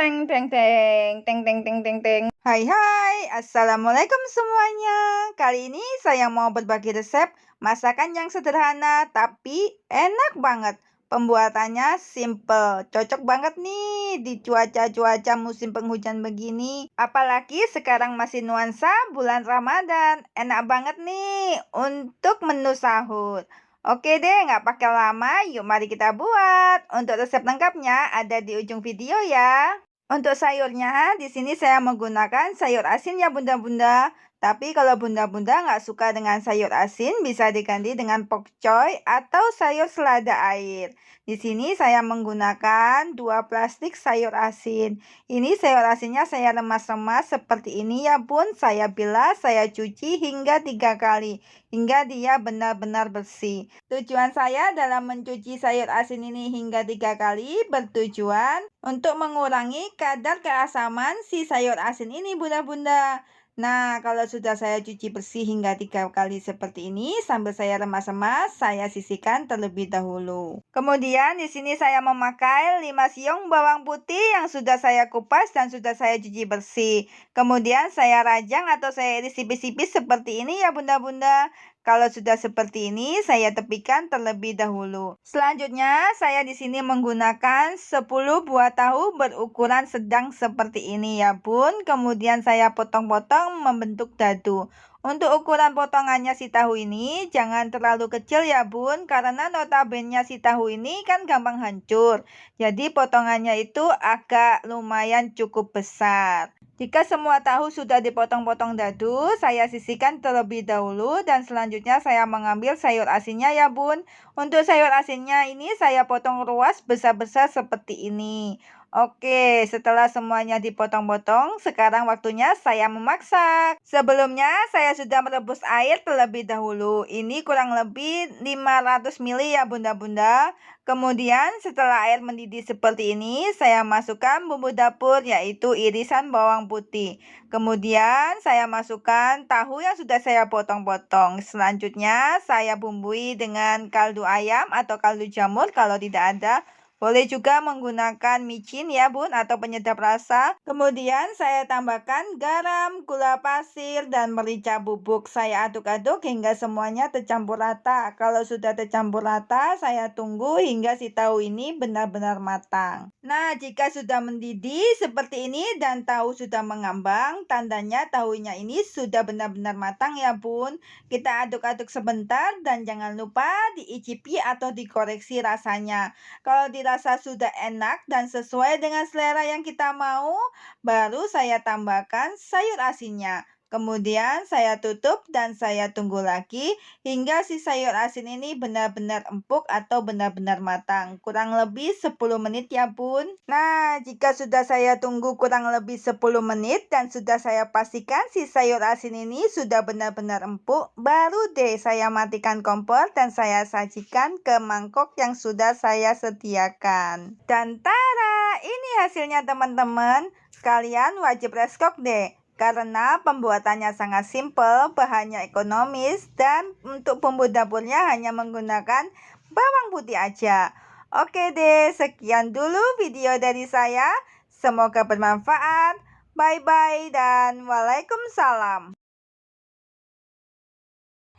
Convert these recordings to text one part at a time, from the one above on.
Teng teng teng, teng teng teng teng teng. Hai hai, assalamualaikum semuanya. Kali ini saya mau berbagi resep masakan yang sederhana tapi enak banget. Pembuatannya simple, cocok banget nih di cuaca-cuaca musim penghujan begini. Apalagi sekarang masih nuansa bulan Ramadan. Enak banget nih untuk menu sahur. Oke deh, nggak pakai lama, yuk mari kita buat. Untuk resep lengkapnya ada di ujung video ya. Untuk sayurnya, di sini saya menggunakan sayur asin ya bunda-bunda. Tapi kalau bunda-bunda nggak suka dengan sayur asin, bisa diganti dengan pokcoy atau sayur selada air. Di sini saya menggunakan 2 plastik sayur asin. Ini sayur asinnya saya remas-remas seperti ini ya bun. Saya bilas, saya cuci hingga 3 kali. Hingga dia benar-benar bersih. Tujuan saya dalam mencuci sayur asin ini hingga 3 kali bertujuan untuk mengurangi kadar keasaman si sayur asin ini bunda-bunda. Nah, kalau sudah saya cuci bersih hingga 3 kali seperti ini, sambil saya remas-remas, saya sisihkan terlebih dahulu. Kemudian di sini saya memakai 5 siung bawang putih yang sudah saya kupas dan sudah saya cuci bersih. Kemudian saya rajang atau saya iris tipis-tipis seperti ini ya bunda-bunda. Kalau sudah seperti ini, saya tepikan terlebih dahulu. Selanjutnya, saya di sini menggunakan 10 buah tahu berukuran sedang seperti ini ya bun. Kemudian saya potong-potong membentuk dadu. Untuk ukuran potongannya si tahu ini jangan terlalu kecil ya bun, karena notabene si tahu ini kan gampang hancur. Jadi potongannya itu agak lumayan cukup besar. Jika semua tahu sudah dipotong-potong dadu, saya sisihkan terlebih dahulu dan selanjutnya saya mengambil sayur asinnya ya bun. Untuk sayur asinnya ini saya potong ruas besar-besar seperti ini. Oke, setelah semuanya dipotong-potong, sekarang waktunya saya memasak. Sebelumnya saya sudah merebus air terlebih dahulu. Ini kurang lebih 500 ml ya bunda-bunda. Kemudian setelah air mendidih seperti ini, saya masukkan bumbu dapur yaitu irisan bawang putih. Kemudian saya masukkan tahu yang sudah saya potong-potong. Selanjutnya saya bumbui dengan kaldu ayam atau kaldu jamur kalau tidak ada. Boleh juga menggunakan micin ya bun atau penyedap rasa. Kemudian saya tambahkan garam, gula pasir, dan merica bubuk. Saya aduk-aduk hingga semuanya tercampur rata. Kalau sudah tercampur rata, saya tunggu hingga si tahu ini benar-benar matang. Nah, jika sudah mendidih seperti ini dan tahu sudah mengambang, tandanya tahunya ini sudah benar-benar matang ya bun. Kita aduk-aduk sebentar dan jangan lupa diicipi atau dikoreksi rasanya. Kalau dirasa sudah enak dan sesuai dengan selera yang kita mau, baru saya tambahkan sayur asinnya. Kemudian saya tutup dan saya tunggu lagi hingga si sayur asin ini benar-benar empuk atau benar-benar matang. Kurang lebih 10 menit ya bun. Nah, jika sudah saya tunggu kurang lebih 10 menit dan sudah saya pastikan si sayur asin ini sudah benar-benar empuk, baru deh saya matikan kompor dan saya sajikan ke mangkok yang sudah saya sediakan. Dan tada, ini hasilnya teman-teman. Kalian wajib reskok deh. Karena pembuatannya sangat simpel, bahannya ekonomis, dan untuk bumbu dapurnya hanya menggunakan bawang putih aja. Oke deh, sekian dulu video dari saya. Semoga bermanfaat. Bye-bye dan waalaikumsalam.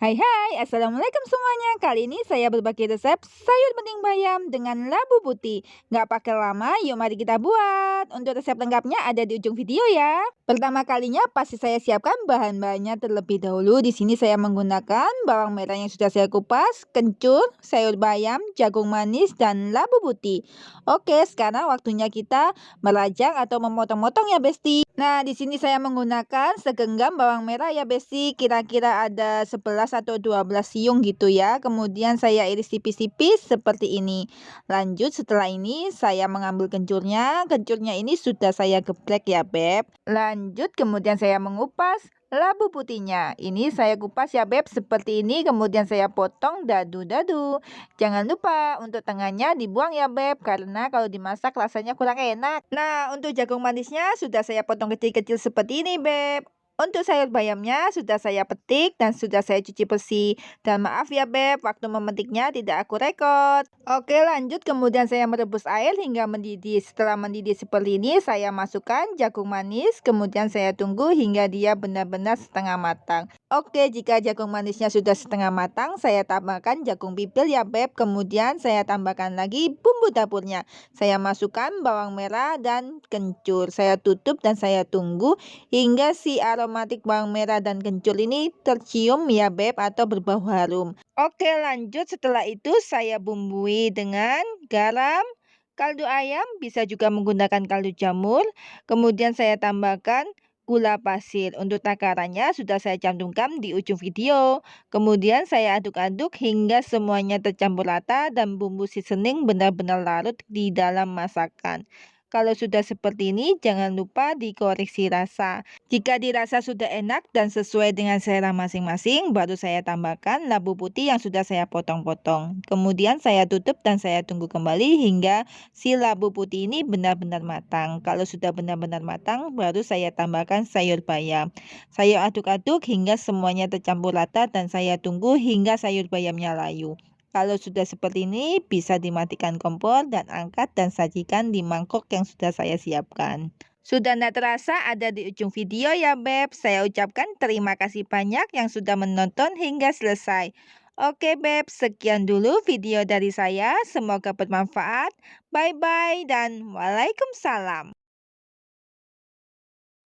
Hai hai, assalamualaikum semuanya. Kali ini saya berbagi resep sayur bening bayam dengan labu putih. Nggak pakai lama, yuk mari kita buat. Untuk resep lengkapnya ada di ujung video ya. Pertama kalinya pasti saya siapkan bahan-bahannya terlebih dahulu. Di sini saya menggunakan bawang merah yang sudah saya kupas, kencur, sayur bayam, jagung manis, dan labu putih. Oke, sekarang waktunya kita merajang atau memotong-motong ya besti. Nah, di sini saya menggunakan segenggam bawang merah ya besti. Kira-kira ada 11 atau 12 siung gitu ya. Kemudian saya iris tipis-tipis seperti ini. Lanjut setelah ini saya mengambil kencurnya. Kencurnya ini sudah saya geprek ya beb. Lanjut kemudian saya mengupas labu putihnya. Ini saya kupas ya beb seperti ini. Kemudian saya potong dadu-dadu. Jangan lupa untuk tengahnya dibuang ya beb. Karena kalau dimasak rasanya kurang enak. Nah, untuk jagung manisnya sudah saya potong kecil-kecil seperti ini beb. Untuk sayur bayamnya sudah saya petik dan sudah saya cuci bersih. Dan maaf ya Beb, waktu memetiknya tidak aku rekod. Oke lanjut, kemudian saya merebus air hingga mendidih. Setelah mendidih seperti ini, saya masukkan jagung manis. Kemudian saya tunggu hingga dia benar-benar setengah matang. Oke, jika jagung manisnya sudah setengah matang, saya tambahkan jagung pipil ya Beb. Kemudian saya tambahkan lagi bumbu dapurnya. Saya masukkan bawang merah dan kencur. Saya tutup dan saya tunggu hingga si aromatik bawang merah dan kencur ini tercium ya Beb, atau berbau harum. Oke lanjut, setelah itu saya bumbui dengan garam, kaldu ayam, bisa juga menggunakan kaldu jamur. Kemudian saya tambahkan gula pasir. Untuk takarannya sudah saya cantumkan di ujung video. Kemudian saya aduk-aduk hingga semuanya tercampur rata dan bumbu seasoning benar-benar larut di dalam masakan. Kalau sudah seperti ini, jangan lupa dikoreksi rasa. Jika dirasa sudah enak dan sesuai dengan selera masing-masing, baru saya tambahkan labu putih yang sudah saya potong-potong. Kemudian saya tutup dan saya tunggu kembali hingga si labu putih ini benar-benar matang. Kalau sudah benar-benar matang, baru saya tambahkan sayur bayam. Saya aduk-aduk hingga semuanya tercampur rata dan saya tunggu hingga sayur bayamnya layu. Kalau sudah seperti ini, bisa dimatikan kompor dan angkat dan sajikan di mangkok yang sudah saya siapkan. Sudah tidak terasa ada di ujung video ya Beb. Saya ucapkan terima kasih banyak yang sudah menonton hingga selesai. Oke Beb, sekian dulu video dari saya. Semoga bermanfaat. Bye-bye dan waalaikumsalam.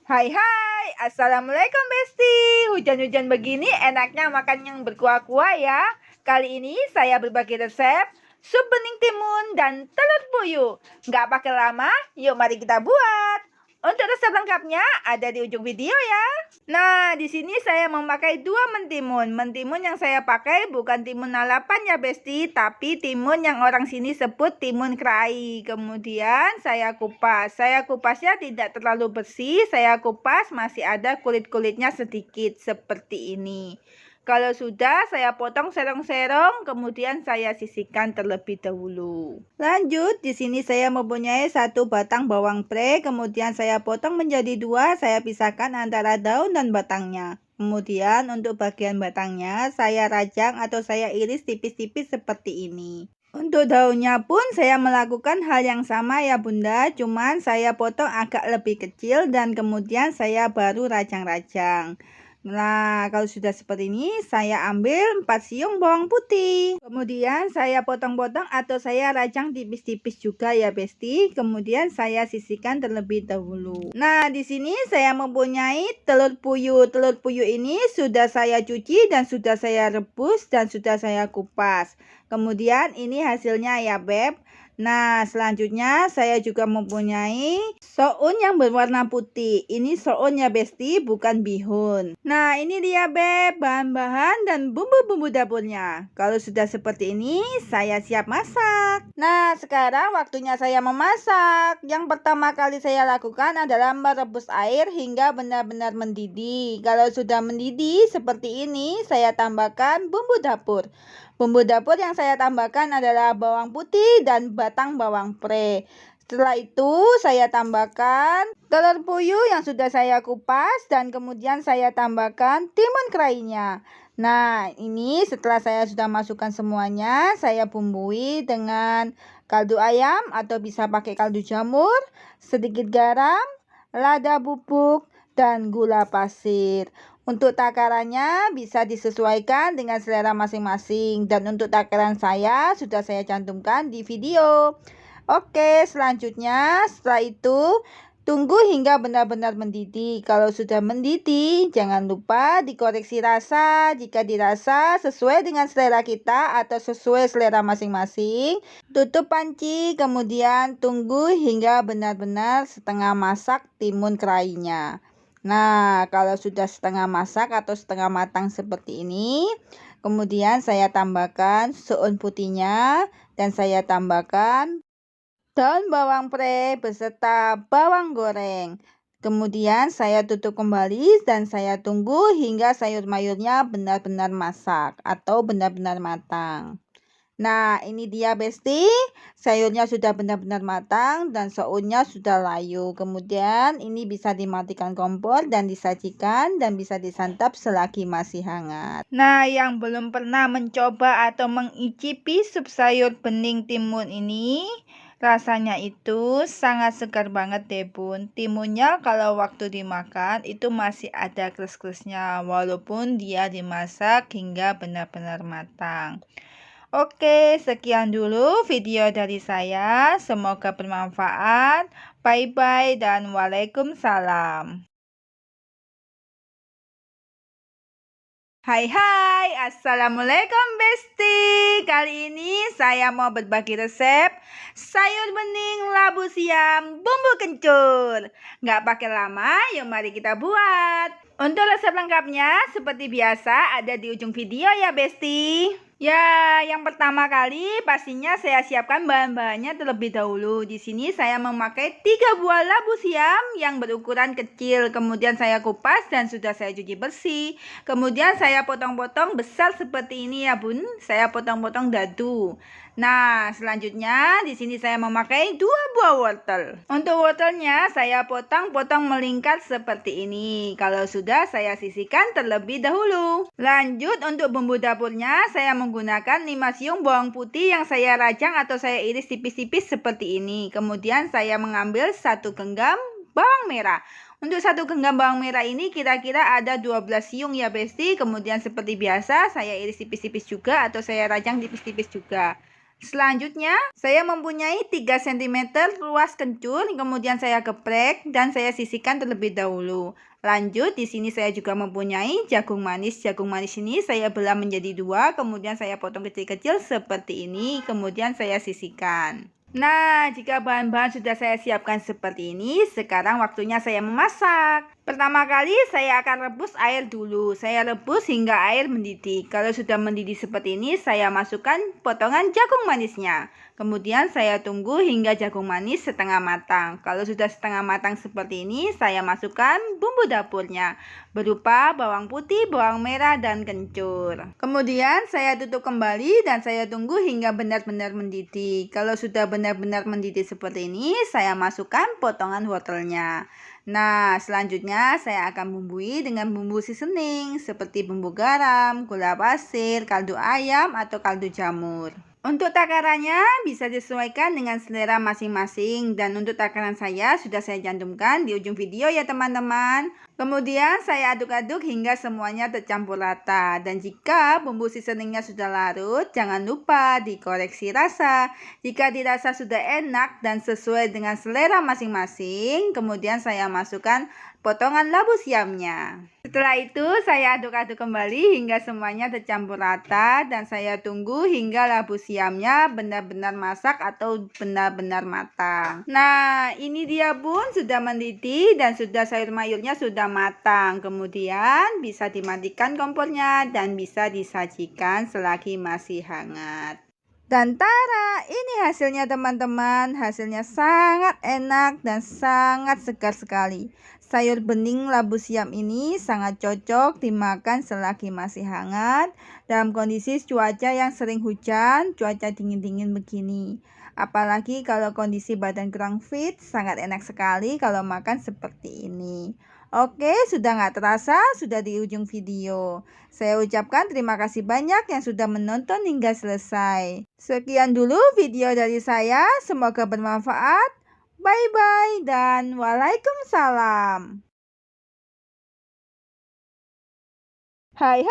Hai hai, Assalamualaikum Besti. Hujan-hujan begini enaknya makan yang berkuah-kuah ya. Kali ini saya berbagi resep sup bening timun dan telur puyuh. Nggak pakai lama, yuk mari kita buat. Untuk resep lengkapnya ada di ujung video ya. Nah, di sini saya memakai 2 mentimun. Mentimun yang saya pakai bukan timun lalapan ya Besti, tapi timun yang orang sini sebut timun kerai. Kemudian saya kupas. Saya kupasnya tidak terlalu bersih, saya kupas masih ada kulit-kulitnya sedikit seperti ini. Kalau sudah, saya potong serong-serong, kemudian saya sisihkan terlebih dahulu. Lanjut, di sini saya mempunyai 1 batang bawang pre, kemudian saya potong menjadi 2, saya pisahkan antara daun dan batangnya. Kemudian untuk bagian batangnya, saya rajang atau saya iris tipis-tipis seperti ini. Untuk daunnya pun saya melakukan hal yang sama ya Bunda, cuman saya potong agak lebih kecil dan kemudian saya baru rajang-rajang. Nah, kalau sudah seperti ini, saya ambil 4 siung bawang putih. Kemudian saya potong-potong atau saya rajang tipis-tipis juga ya Besti. Kemudian saya sisihkan terlebih dahulu. Nah, di sini saya mempunyai telur puyuh. Telur puyuh ini sudah saya cuci dan sudah saya rebus dan sudah saya kupas. Kemudian ini hasilnya ya Beb. Nah, selanjutnya saya juga mempunyai soun yang berwarna putih. Ini soun ya Besti, bukan bihun. Nah, ini dia Beb, bahan-bahan dan bumbu-bumbu dapurnya. Kalau sudah seperti ini, saya siap masak. Nah, sekarang waktunya saya memasak. Yang pertama kali saya lakukan adalah merebus air hingga benar-benar mendidih. Kalau sudah mendidih seperti ini, saya tambahkan bumbu dapur. Bumbu dapur yang saya tambahkan adalah bawang putih dan batang bawang pre. Setelah itu saya tambahkan telur puyuh yang sudah saya kupas dan kemudian saya tambahkan timun kerainya. Nah, ini setelah saya sudah masukkan semuanya, saya bumbui dengan kaldu ayam atau bisa pakai kaldu jamur, sedikit garam, lada bubuk, dan gula pasir. Untuk takarannya bisa disesuaikan dengan selera masing-masing dan untuk takaran saya sudah saya cantumkan di video. Oke, selanjutnya setelah itu tunggu hingga benar-benar mendidih. Kalau sudah mendidih, jangan lupa dikoreksi rasa. Jika dirasa sesuai dengan selera kita atau sesuai selera masing-masing, tutup panci, kemudian tunggu hingga benar-benar setengah masak timun kerainya. Nah, kalau sudah setengah masak atau setengah matang seperti ini, kemudian saya tambahkan soun putihnya dan saya tambahkan daun bawang pre beserta bawang goreng. Kemudian saya tutup kembali dan saya tunggu hingga sayur mayurnya benar-benar masak atau benar-benar matang. Nah, ini dia Besti. Sayurnya sudah benar-benar matang dan sounnya sudah layu. Kemudian ini bisa dimatikan kompor dan disajikan dan bisa disantap selagi masih hangat. Nah, yang belum pernah mencoba atau mengicipi sup sayur bening timun ini, rasanya itu sangat segar banget deh bun. Timunnya kalau waktu dimakan itu masih ada kres-kresnya walaupun dia dimasak hingga benar-benar matang. Oke, sekian dulu video dari saya. Semoga bermanfaat. Bye-bye dan waalaikumsalam. Hai, assalamualaikum Besti. Kali ini saya mau berbagi resep sayur bening labu siam bumbu kencur. Nggak pakai lama, yuk mari kita buat. Untuk resep lengkapnya seperti biasa ada di ujung video ya Besti. Ya, yang pertama kali pastinya saya siapkan bahan-bahannya terlebih dahulu. Di sini saya memakai 3 buah labu siam yang berukuran kecil. Kemudian saya kupas dan sudah saya cuci bersih. Kemudian saya potong-potong besar seperti ini ya bun. Saya potong-potong dadu. Nah, selanjutnya di sini saya memakai 2 buah wortel. Untuk wortelnya saya potong-potong melingkar seperti ini. Kalau sudah saya sisihkan terlebih dahulu. Lanjut untuk bumbu dapurnya saya menggunakan 5 siung bawang putih yang saya rajang atau saya iris tipis-tipis seperti ini. Kemudian saya mengambil 1 genggam bawang merah. Untuk 1 genggam bawang merah ini kira-kira ada 12 siung ya Besti. Kemudian seperti biasa saya iris tipis-tipis juga atau saya rajang tipis-tipis juga. Selanjutnya, saya mempunyai 3 cm ruas kencur, kemudian saya geprek dan saya sisihkan terlebih dahulu. Lanjut, di sini saya juga mempunyai jagung manis. Jagung manis ini saya belah menjadi 2, kemudian saya potong kecil-kecil seperti ini, kemudian saya sisihkan. Nah, jika bahan-bahan sudah saya siapkan seperti ini, sekarang waktunya saya memasak. Pertama kali saya akan rebus air dulu. Saya rebus hingga air mendidih. Kalau sudah mendidih seperti ini, saya masukkan potongan jagung manisnya. Kemudian saya tunggu hingga jagung manis setengah matang. Kalau sudah setengah matang seperti ini, saya masukkan bumbu dapurnya berupa bawang putih, bawang merah, dan kencur. Kemudian saya tutup kembali dan saya tunggu hingga benar-benar mendidih. Kalau sudah benar-benar mendidih seperti ini, saya masukkan potongan wortelnya. Nah, selanjutnya saya akan bumbui dengan bumbu seasoning seperti bumbu garam, gula pasir, kaldu ayam, atau kaldu jamur. Untuk takarannya bisa disesuaikan dengan selera masing-masing dan untuk takaran saya sudah saya cantumkan di ujung video ya teman-teman. Kemudian saya aduk-aduk hingga semuanya tercampur rata dan jika bumbu seasoningnya sudah larut jangan lupa dikoreksi rasa. Jika dirasa sudah enak dan sesuai dengan selera masing-masing, kemudian saya masukkan potongan labu siamnya. Setelah itu saya aduk-aduk kembali hingga semuanya tercampur rata dan saya tunggu hingga labu siamnya benar-benar masak atau benar-benar matang. Nah, ini dia bun sudah mendidih dan sudah sayur mayurnya sudah matang. Kemudian bisa dimatikan kompornya dan bisa disajikan selagi masih hangat. Dan tara, ini hasilnya teman-teman. Hasilnya sangat enak dan sangat segar sekali. Sayur bening labu siam ini sangat cocok dimakan selagi masih hangat dalam kondisi cuaca yang sering hujan, cuaca dingin-dingin begini. Apalagi kalau kondisi badan kurang fit, sangat enak sekali kalau makan seperti ini. Oke, sudah nggak terasa, sudah di ujung video. Saya ucapkan terima kasih banyak yang sudah menonton hingga selesai. Sekian dulu video dari saya, semoga bermanfaat. Bye-bye dan waalaikumsalam. Hai,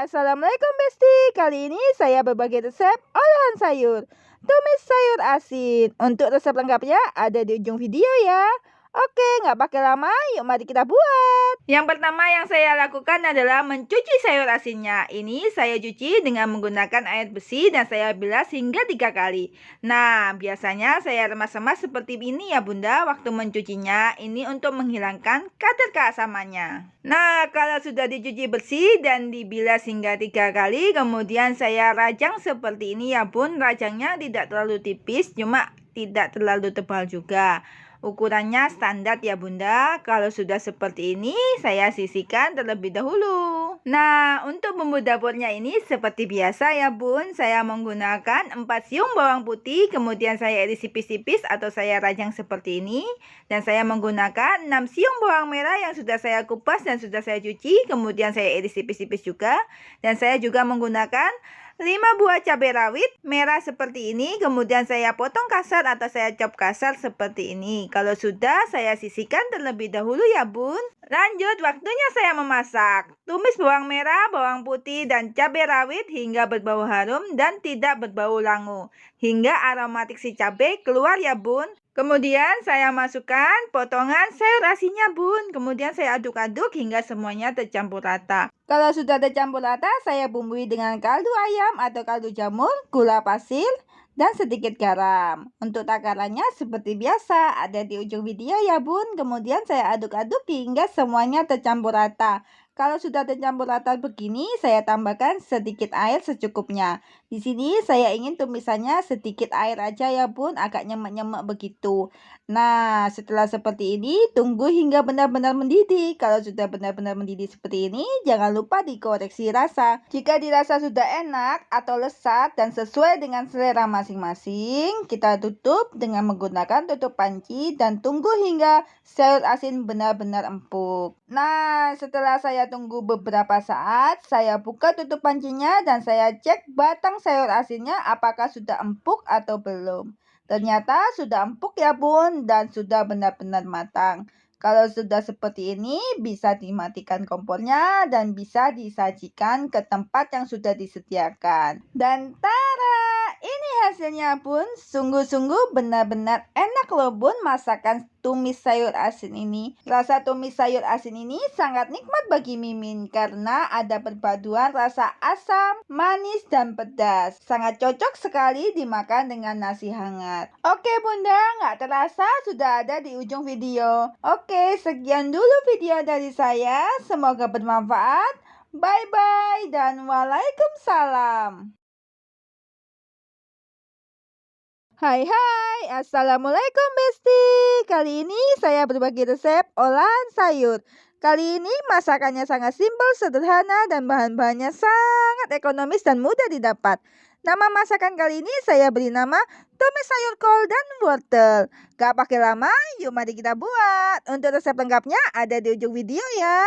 assalamualaikum Besti. Kali ini saya berbagi resep olahan sayur. Tumis sayur asin. Untuk resep lengkapnya ada di ujung video ya. Oke, nggak pakai lama, yuk mari kita buat. Yang pertama yang saya lakukan adalah mencuci sayur asinnya. Ini saya cuci dengan menggunakan air bersih dan saya bilas hingga 3 kali. Nah, biasanya saya remas-remas seperti ini ya bunda waktu mencucinya. Ini untuk menghilangkan kadar keasamannya. Nah, kalau sudah dicuci bersih dan dibilas hingga 3 kali, kemudian saya rajang seperti ini ya bun. Rajangnya tidak terlalu tipis, cuma tidak terlalu tebal juga. Ukurannya standar ya bunda. Kalau sudah seperti ini, saya sisihkan terlebih dahulu. Nah, untuk bumbu dapurnya ini seperti biasa ya Bun, saya menggunakan 4 siung bawang putih, kemudian saya iris tipis-tipis atau saya rajang seperti ini. Dan saya menggunakan 6 siung bawang merah yang sudah saya kupas dan sudah saya cuci, kemudian saya iris tipis-tipis juga. Dan saya juga menggunakan 5 buah cabai rawit merah seperti ini, kemudian saya potong kasar atau saya chop kasar seperti ini. Kalau sudah, saya sisihkan terlebih dahulu ya Bun. Lanjut, waktunya saya memasak. Tumis bawang merah, bawang putih, dan cabai rawit hingga berbau harum dan tidak berbau langu. Hingga aromatik si cabai keluar ya Bun. Kemudian saya masukkan potongan sayur asinnya Bun. Kemudian saya aduk-aduk hingga semuanya tercampur rata. Kalau sudah tercampur rata, saya bumbui dengan kaldu ayam atau kaldu jamur, gula pasir, dan sedikit garam. Untuk takarannya seperti biasa, ada di ujung video ya Bun. Kemudian saya aduk-aduk hingga semuanya tercampur rata. Kalau sudah tercampur rata begini, saya tambahkan sedikit air secukupnya. Di sini saya ingin tumisannya sedikit air aja ya Bun, agak nyemek-nyemek begitu. Nah, setelah seperti ini, tunggu hingga benar-benar mendidih. Kalau sudah benar-benar mendidih seperti ini, jangan lupa dikoreksi rasa. Jika dirasa sudah enak atau lesat dan sesuai dengan selera masing-masing, kita tutup dengan menggunakan tutup panci dan tunggu hingga sayur asin benar-benar empuk. Nah, setelah saya tunggu beberapa saat, saya buka tutup pancinya dan saya cek batang sayur asinnya apakah sudah empuk atau belum. Ternyata sudah empuk ya Bun dan sudah benar-benar matang. Kalau sudah seperti ini bisa dimatikan kompornya dan bisa disajikan ke tempat yang sudah disediakan. Dan tara, ini hasilnya Bun. Sungguh-sungguh benar-benar enak loh Bun masakan tumis sayur asin ini. Rasa tumis sayur asin ini sangat nikmat bagi Mimin karena ada perpaduan rasa asam, manis, dan pedas. Sangat cocok sekali dimakan dengan nasi hangat. Oke Bunda, nggak terasa sudah ada di ujung video. Oke, sekian dulu video dari saya. Semoga bermanfaat. Bye-bye dan waalaikumsalam. Hai hai, assalamualaikum Besti. Kali ini saya berbagi resep olahan sayur. Kali ini masakannya sangat simpel, sederhana, dan bahan-bahannya sangat ekonomis dan mudah didapat. Nama masakan kali ini saya beri nama tumis sayur kol dan wortel. Gak pakai lama, yuk mari kita buat. Untuk resep lengkapnya ada di ujung video ya.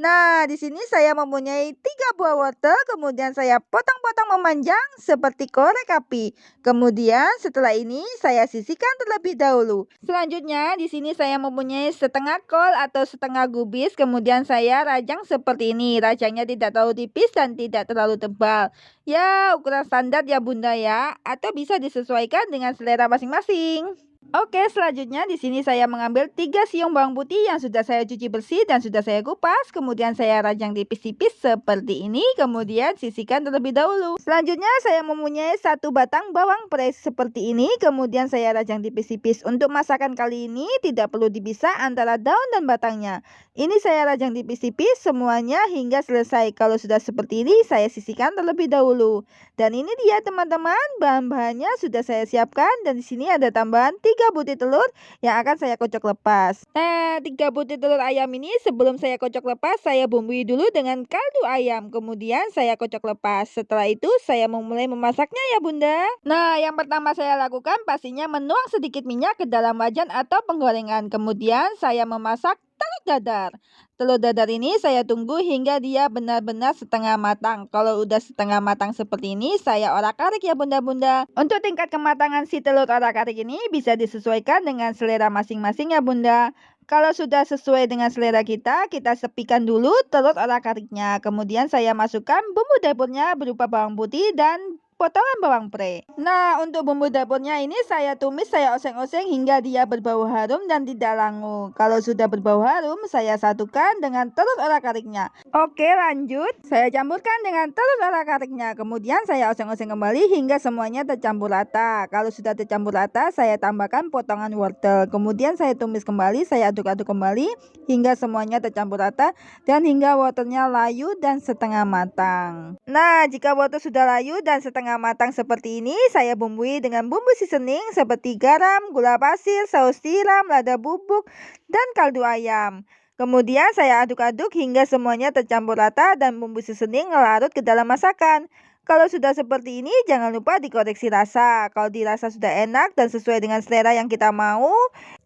Nah, di sini saya mempunyai 3 buah wortel, kemudian saya potong-potong memanjang seperti korek api. Kemudian setelah ini saya sisihkan terlebih dahulu. Selanjutnya di sini saya mempunyai setengah kol atau setengah gubis, kemudian saya rajang seperti ini. Rajangnya tidak terlalu tipis dan tidak terlalu tebal. Ya, ukuran standar ya Bunda ya, atau bisa disesuaikan dengan selera masing-masing. Oke, selanjutnya di sini saya mengambil 3 siung bawang putih yang sudah saya cuci bersih dan sudah saya kupas. Kemudian saya rajang tipis-tipis seperti ini. Kemudian sisihkan terlebih dahulu. Selanjutnya saya mempunyai 1 batang bawang prei seperti ini. Kemudian saya rajang tipis-tipis. Untuk masakan kali ini tidak perlu dipisah antara daun dan batangnya. Ini saya rajang tipis-tipis semuanya hingga selesai. Kalau sudah seperti ini saya sisihkan terlebih dahulu. Dan ini dia teman-teman, bahan-bahannya sudah saya siapkan. Dan di sini ada tambahan 3 butir telur yang akan saya kocok lepas. Nah, 3 butir telur ayam ini sebelum saya kocok lepas, saya bumbui dulu dengan kaldu ayam. Kemudian saya kocok lepas. Setelah itu saya memulai memasaknya ya Bunda. Nah, yang pertama saya lakukan pastinya menuang sedikit minyak ke dalam wajan atau penggorengan. Kemudian saya memasak telur dadar. Telur dadar ini saya tunggu hingga dia benar-benar setengah matang. Kalau udah setengah matang seperti ini, saya orak-arik ya Bunda-Bunda. Untuk tingkat kematangan si telur orak-arik ini bisa disesuaikan dengan selera masing-masing ya Bunda. Kalau sudah sesuai dengan selera kita sepikan dulu telur orak-ariknya. Kemudian saya masukkan bumbu dapurnya berupa bawang putih dan potongan bawang prei. Nah, untuk bumbu dapurnya ini saya tumis, saya oseng-oseng hingga dia berbau harum dan tidak langu. Kalau sudah berbau harum, saya satukan dengan telur orak-ariknya. Oke, lanjut. Saya campurkan dengan telur orak-ariknya. Kemudian saya oseng-oseng kembali hingga semuanya tercampur rata. Kalau sudah tercampur rata, saya tambahkan potongan wortel. Kemudian saya tumis kembali, saya aduk-aduk kembali hingga semuanya tercampur rata dan hingga wortelnya layu dan setengah matang. Nah, jika wortel sudah layu dan setengah matang seperti ini, saya bumbui dengan bumbu seasoning seperti garam, gula pasir, saus tiram, lada bubuk, dan kaldu ayam. Kemudian saya aduk-aduk hingga semuanya tercampur rata dan bumbu seasoning larut ke dalam masakan. Kalau sudah seperti ini, jangan lupa dikoreksi rasa. Kalau dirasa sudah enak dan sesuai dengan selera yang kita mau,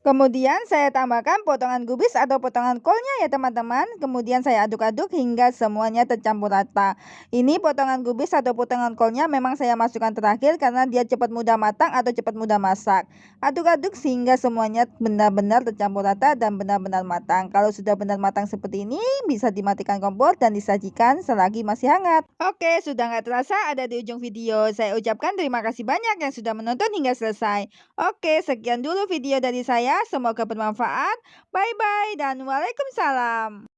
kemudian saya tambahkan potongan kubis atau potongan kolnya ya teman-teman. Kemudian saya aduk-aduk hingga semuanya tercampur rata. Ini potongan kubis atau potongan kolnya memang saya masukkan terakhir karena dia cepat mudah matang atau cepat mudah masak. Aduk-aduk sehingga semuanya benar-benar tercampur rata dan benar-benar matang. Kalau sudah benar matang seperti ini, bisa dimatikan kompor dan disajikan selagi masih hangat. Oke, sudah nggak terasa ada di ujung video. Saya ucapkan terima kasih banyak yang sudah menonton hingga selesai. Oke, sekian dulu video dari saya. Semoga bermanfaat. Bye-bye dan waalaikumsalam.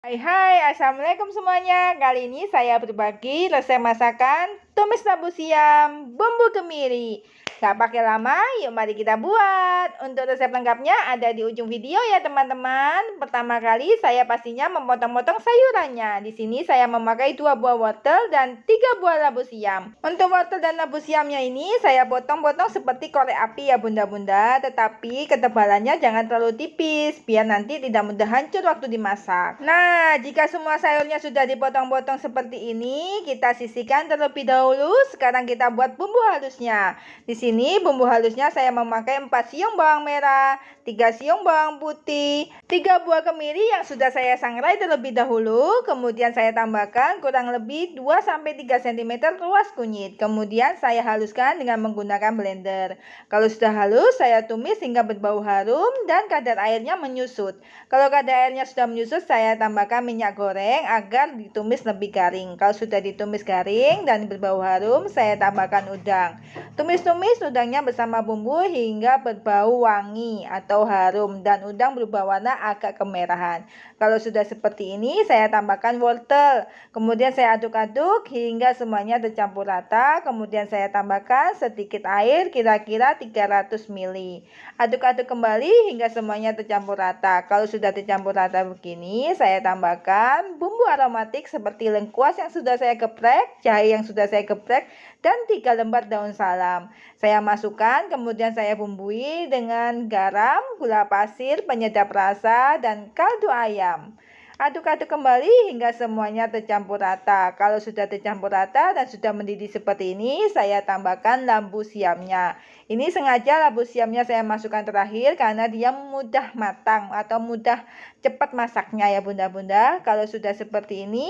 Hai, assalamualaikum semuanya. Kali ini saya berbagi resep masakan tumis labu siam bumbu kemiri. Gak pakai lama, yuk mari kita buat. Untuk resep lengkapnya ada di ujung video ya teman-teman. Pertama kali saya pastinya memotong-potong sayurannya. Di sini saya memakai 2 buah wortel dan 3 buah labu siam. Untuk wortel dan labu siamnya ini saya potong-potong seperti korek api ya bunda-bunda. Tetapi ketebalannya jangan terlalu tipis, biar nanti tidak mudah hancur waktu dimasak. Nah, jika semua sayurnya sudah dipotong-potong seperti ini, kita sisihkan terlebih dahulu. Sekarang kita buat bumbu halusnya. Di sini bumbu halusnya saya memakai 4 siung bawang merah, 3 siung bawang putih, 3 buah kemiri yang sudah saya sangrai terlebih dahulu. Kemudian saya tambahkan kurang lebih 2-3 cm luas kunyit. Kemudian saya haluskan dengan menggunakan blender. Kalau sudah halus, saya tumis hingga berbau harum dan kadar airnya menyusut. Kalau kadar airnya sudah menyusut, saya tambahkan minyak goreng agar ditumis lebih garing. Kalau sudah ditumis garing dan berbau harum, saya tambahkan udang. Tumis-tumis udangnya bersama bumbu hingga berbau wangi atau harum dan udang berubah warna agak kemerahan. Kalau sudah seperti ini, saya tambahkan wortel. Kemudian saya aduk-aduk hingga semuanya tercampur rata. Kemudian saya tambahkan sedikit air, kira-kira 300 ml. Aduk-aduk kembali hingga semuanya tercampur rata. Kalau sudah tercampur rata begini, saya tambahkan bumbu aromatik seperti lengkuas yang sudah saya geprek, jahe yang sudah saya geprek, dan 3 lembar daun salam. Saya masukkan, kemudian saya bumbui dengan garam, gula pasir, penyedap rasa, dan kaldu ayam. Aduk-aduk kembali hingga semuanya tercampur rata. Kalau sudah tercampur rata dan sudah mendidih seperti ini, saya tambahkan labu siamnya. Ini sengaja labu siamnya saya masukkan terakhir karena dia mudah matang atau mudah cepat masaknya ya bunda-bunda. Kalau sudah seperti ini,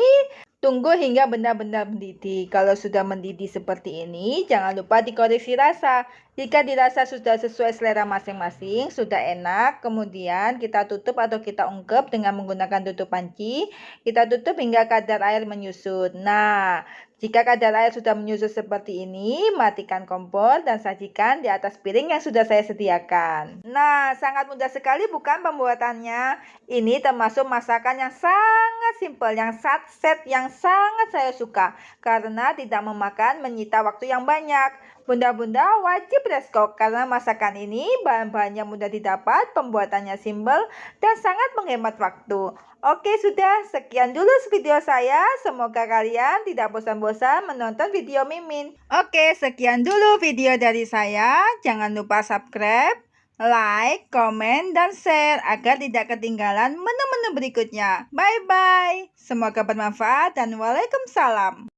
tunggu hingga benar-benar mendidih. Kalau sudah mendidih seperti ini, jangan lupa dikoreksi rasa. Jika dirasa sudah sesuai selera masing-masing, sudah enak, kemudian kita tutup atau kita ungkep dengan menggunakan tutup panci. Kita tutup hingga kadar air menyusut. Nah, jika kadar air sudah menyusut seperti ini, matikan kompor dan sajikan di atas piring yang sudah saya sediakan. Nah, sangat mudah sekali bukan pembuatannya? Ini termasuk masakan yang sangat simpel, yang set yang sangat saya suka karena tidak memakan menyita waktu yang banyak. Bunda-bunda wajib reskok karena masakan ini bahan-bahannya mudah didapat, pembuatannya simpel dan sangat menghemat waktu. Oke, sudah sekian dulu video saya. Semoga kalian tidak bosan-bosan menonton video Mimin. Oke, sekian dulu video dari saya. Jangan lupa subscribe, like, komen, dan share agar tidak ketinggalan menu-menu berikutnya. Bye-bye. Semoga bermanfaat dan waalaikumsalam.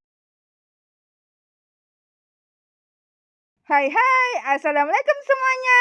Hai, assalamualaikum semuanya.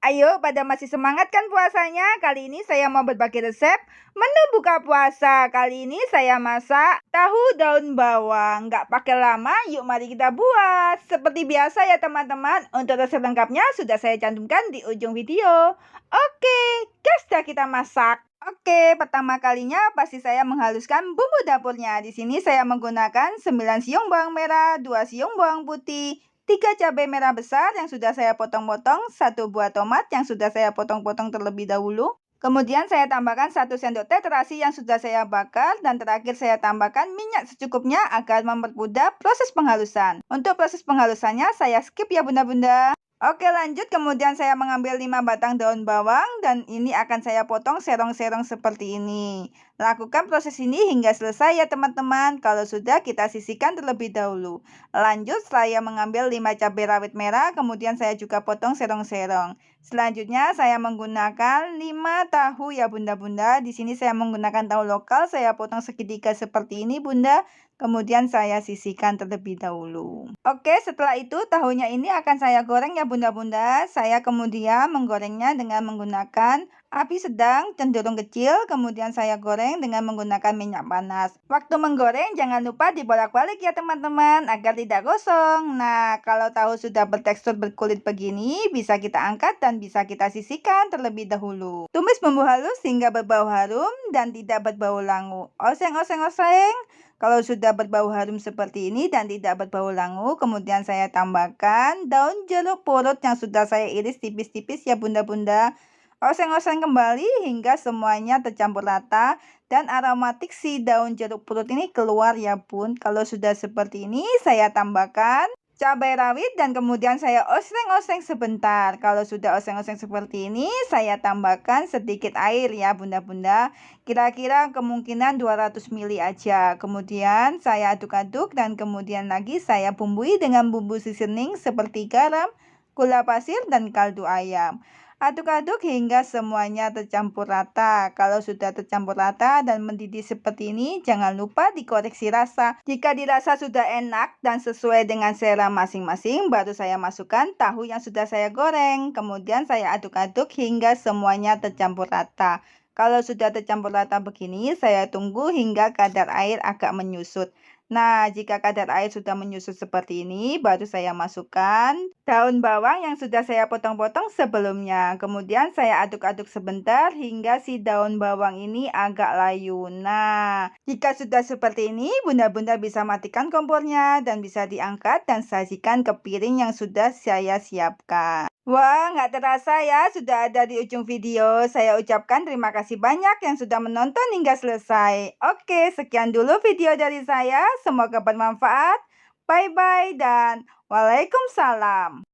Ayo, pada masih semangat kan puasanya? Kali ini saya mau berbagi resep menu buka puasa. Kali ini saya masak tahu daun bawang. Nggak pakai lama, yuk mari kita buat. Seperti biasa ya teman-teman, untuk resep lengkapnya sudah saya cantumkan di ujung video. Oke, gas dah kita masak. Oke, pertama kalinya pasti saya menghaluskan bumbu dapurnya. Di sini saya menggunakan 9 siung bawang merah, 2 siung bawang putih, 3 cabai merah besar yang sudah saya potong-potong, 1 buah tomat yang sudah saya potong-potong terlebih dahulu. Kemudian saya tambahkan 1 sendok teh terasi yang sudah saya bakar dan terakhir saya tambahkan minyak secukupnya agar mempermudah proses penghalusan. Untuk proses penghalusannya saya skip ya bunda-bunda. Oke, lanjut, kemudian saya mengambil 5 batang daun bawang dan ini akan saya potong serong-serong seperti ini. Lakukan proses ini hingga selesai ya teman-teman. Kalau sudah, kita sisihkan terlebih dahulu. Lanjut, saya mengambil 5 cabai rawit merah, kemudian saya juga potong serong-serong. Selanjutnya, saya menggunakan 5 tahu ya bunda-bunda. Di sini saya menggunakan tahu lokal, saya potong segitiga seperti ini bunda. Kemudian saya sisihkan terlebih dahulu. Oke, setelah itu tahunya ini akan saya goreng ya bunda-bunda. Saya kemudian menggorengnya dengan menggunakan api sedang cenderung kecil, kemudian saya goreng dengan menggunakan minyak panas. Waktu menggoreng jangan lupa dibolak-balik ya teman-teman agar tidak gosong. Nah, kalau tahu sudah bertekstur berkulit begini, bisa kita angkat dan bisa kita sisihkan terlebih dahulu. Tumis bumbu halus hingga berbau harum dan tidak berbau langu. Oseng-oseng-oseng. Kalau sudah berbau harum seperti ini dan tidak berbau langu, kemudian saya tambahkan daun jeruk purut yang sudah saya iris tipis-tipis ya bunda-bunda. Oseng-oseng kembali hingga semuanya tercampur rata dan aromatik si daun jeruk purut ini keluar ya bun. Kalau sudah seperti ini, saya tambahkan cabai rawit dan kemudian saya oseng-oseng sebentar. Kalau sudah oseng-oseng seperti ini, saya tambahkan sedikit air ya bunda-bunda. Kira-kira kemungkinan 200 ml aja. Kemudian saya aduk-aduk dan kemudian lagi saya bumbui dengan bumbu seasoning seperti garam, gula pasir, dan kaldu ayam. Aduk-aduk hingga semuanya tercampur rata. Kalau sudah tercampur rata dan mendidih seperti ini, jangan lupa dikoreksi rasa. Jika dirasa sudah enak dan sesuai dengan selera masing-masing, baru saya masukkan tahu yang sudah saya goreng. Kemudian saya aduk-aduk hingga semuanya tercampur rata. Kalau sudah tercampur rata begini, saya tunggu hingga kadar air agak menyusut. Nah, jika kadar air sudah menyusut seperti ini, baru saya masukkan daun bawang yang sudah saya potong-potong sebelumnya. Kemudian saya aduk-aduk sebentar hingga si daun bawang ini agak layu. Nah, jika sudah seperti ini, bunda-bunda bisa matikan kompornya dan bisa diangkat dan sajikan ke piring yang sudah saya siapkan. Wah, nggak terasa ya, sudah ada di ujung video. Saya ucapkan terima kasih banyak yang sudah menonton hingga selesai. Oke, sekian dulu video dari saya. Semoga bermanfaat. Bye-bye dan waalaikumsalam.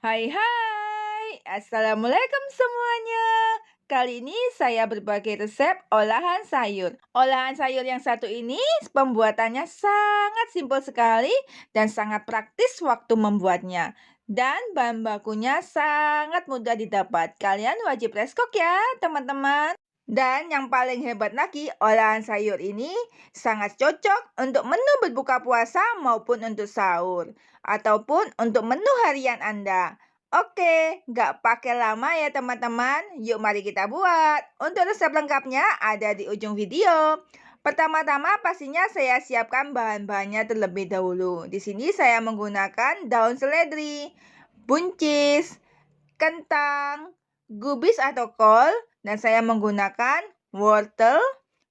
Hai hai, assalamualaikum semuanya. Kali ini saya berbagi resep olahan sayur. Olahan sayur yang satu ini pembuatannya sangat simpel sekali dan sangat praktis waktu membuatnya. Dan bahan bakunya sangat mudah didapat. Kalian wajib reskok ya teman-teman. Dan yang paling hebat lagi, olahan sayur ini sangat cocok untuk menu berbuka puasa maupun untuk sahur. Ataupun untuk menu harian Anda. Oke, nggak pakai lama ya teman-teman. Yuk mari kita buat. Untuk resep lengkapnya ada di ujung video. Pertama-tama pastinya saya siapkan bahan-bahannya terlebih dahulu. Di sini saya menggunakan daun seledri, buncis, kentang, gubis atau kol, dan saya menggunakan wortel,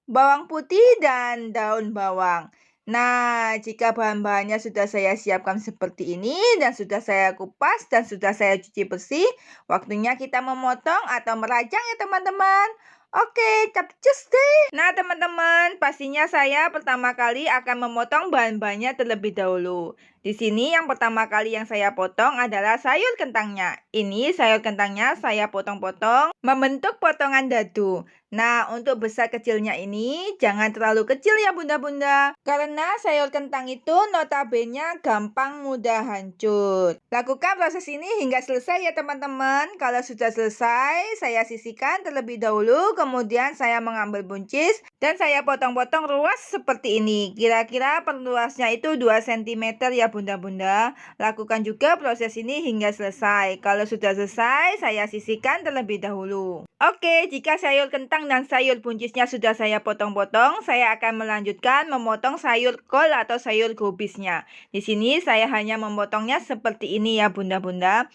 bawang putih, dan daun bawang. Nah, jika bahan-bahannya sudah saya siapkan seperti ini dan sudah saya kupas dan sudah saya cuci bersih, waktunya kita memotong atau merajang ya teman-teman. Oke, capcus deh. Nah teman-teman, pastinya saya pertama kali akan memotong bahan-bahannya terlebih dahulu. Di sini yang pertama kali yang saya potong adalah sayur kentangnya. Ini sayur kentangnya saya potong-potong membentuk potongan dadu. Nah, untuk besar kecilnya ini jangan terlalu kecil ya bunda-bunda. Karena sayur kentang itu notabene gampang mudah hancur. Lakukan proses ini hingga selesai ya teman-teman. Kalau sudah selesai, saya sisihkan terlebih dahulu. Kemudian saya mengambil buncis dan saya potong-potong ruas seperti ini. Kira-kira perluasnya itu 2 cm ya bunda-bunda. Lakukan juga proses ini hingga selesai. Kalau sudah selesai, saya sisihkan terlebih dahulu. Oke, jika sayur kentang dan sayur buncisnya sudah saya potong-potong, saya akan melanjutkan memotong sayur kol atau sayur gubisnya. Di sini saya hanya memotongnya seperti ini ya bunda-bunda.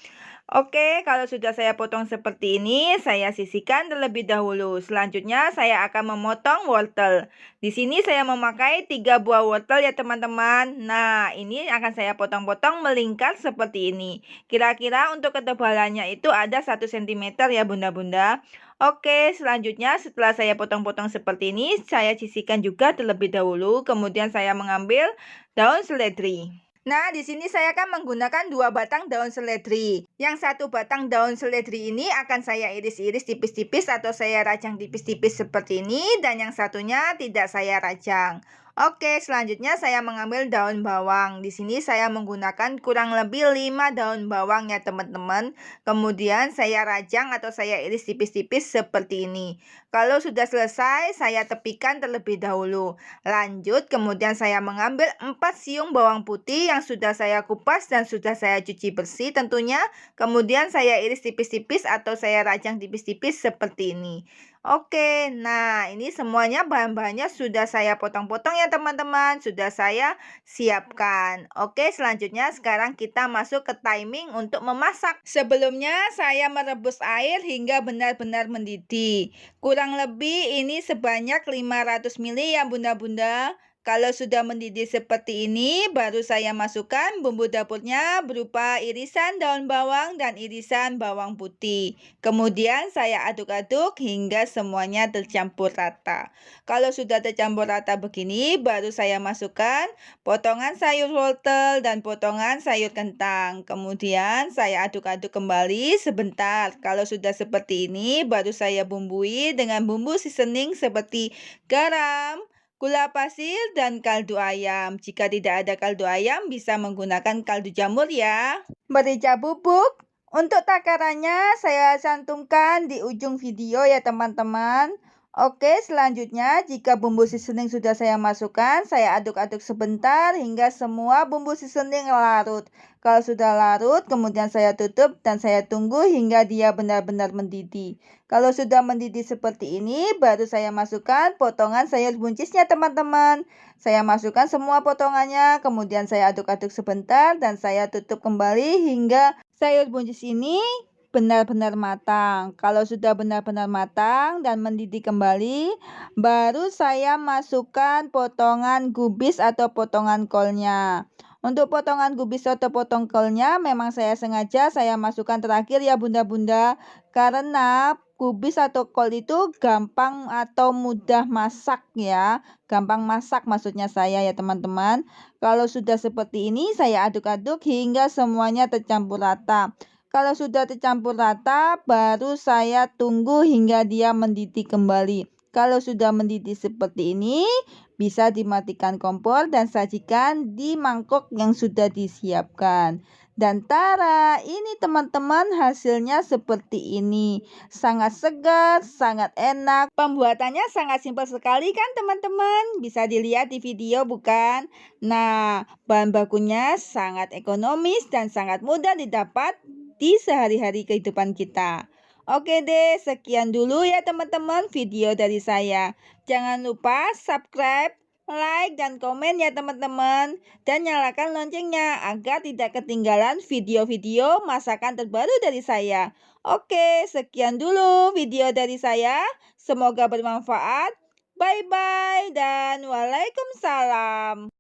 Oke, kalau sudah saya potong seperti ini, saya sisihkan terlebih dahulu. Selanjutnya, saya akan memotong wortel. Di sini saya memakai 3 buah wortel ya teman-teman. Nah, ini akan saya potong-potong melingkar seperti ini. Kira-kira untuk ketebalannya itu ada 1 cm ya bunda-bunda. Oke, selanjutnya setelah saya potong-potong seperti ini, saya sisihkan juga terlebih dahulu. Kemudian saya mengambil daun seledri. Nah, di sini saya akan menggunakan 2 batang daun seledri. Yang 1 batang daun seledri ini akan saya iris-iris tipis-tipis atau saya rajang tipis-tipis seperti ini, dan yang satunya tidak saya rajang. Oke, selanjutnya saya mengambil daun bawang. Di sini saya menggunakan kurang lebih 5 daun bawang ya teman-teman. Kemudian saya rajang atau saya iris tipis-tipis seperti ini. Kalau sudah selesai, saya tepikan terlebih dahulu. Lanjut, kemudian saya mengambil 4 siung bawang putih yang sudah saya kupas dan sudah saya cuci bersih tentunya. Kemudian saya iris tipis-tipis atau saya rajang tipis-tipis seperti ini. Oke, nah ini semuanya bahan-bahannya sudah saya potong-potong ya teman-teman. Sudah saya siapkan. Oke, selanjutnya sekarang kita masuk ke timing untuk memasak. Sebelumnya saya merebus air hingga benar-benar mendidih. Kurang lebih ini sebanyak 500 ml ya bunda-bunda. Kalau sudah mendidih seperti ini, baru saya masukkan bumbu dapurnya berupa irisan daun bawang dan irisan bawang putih. Kemudian saya aduk-aduk hingga semuanya tercampur rata. Kalau sudah tercampur rata begini, baru saya masukkan potongan sayur wortel dan potongan sayur kentang. Kemudian saya aduk-aduk kembali sebentar. Kalau sudah seperti ini, baru saya bumbui dengan bumbu seasoning seperti garam, gula pasir, dan kaldu ayam. Jika tidak ada kaldu ayam, bisa menggunakan kaldu jamur ya. Merica bubuk. Untuk takarannya saya cantumkan di ujung video ya teman-teman. Oke, selanjutnya jika bumbu seasoning sudah saya masukkan, saya aduk-aduk sebentar hingga semua bumbu seasoning larut. Kalau sudah larut, kemudian saya tutup dan saya tunggu hingga dia benar-benar mendidih. Kalau sudah mendidih seperti ini, baru saya masukkan potongan sayur buncisnya teman-teman. Saya masukkan semua potongannya, kemudian saya aduk-aduk sebentar dan saya tutup kembali hingga sayur buncis ini benar-benar matang. Kalau sudah benar-benar matang dan mendidih kembali, baru saya masukkan potongan gubis atau potongan kolnya. Untuk potongan gubis atau potong kolnya memang saya sengaja saya masukkan terakhir ya bunda-bunda, karena kubis atau kol itu gampang atau mudah masak ya. Gampang masak maksudnya saya ya teman-teman. Kalau sudah seperti ini saya aduk-aduk hingga semuanya tercampur rata. Kalau sudah tercampur rata baru saya tunggu hingga dia mendidih kembali. Kalau sudah mendidih seperti ini, bisa dimatikan kompor dan sajikan di mangkok yang sudah disiapkan. Dan tara, ini teman-teman hasilnya seperti ini. Sangat segar, sangat enak. Pembuatannya sangat simpel sekali kan teman-teman? Bisa dilihat di video bukan? Nah, bahan bakunya sangat ekonomis dan sangat mudah didapat di sehari-hari kehidupan kita. Oke deh, sekian dulu ya teman-teman video dari saya. Jangan lupa subscribe, like, dan komen ya teman-teman. Dan nyalakan loncengnya agar tidak ketinggalan video-video masakan terbaru dari saya. Oke, sekian dulu video dari saya. Semoga bermanfaat. Bye-bye dan waalaikumsalam.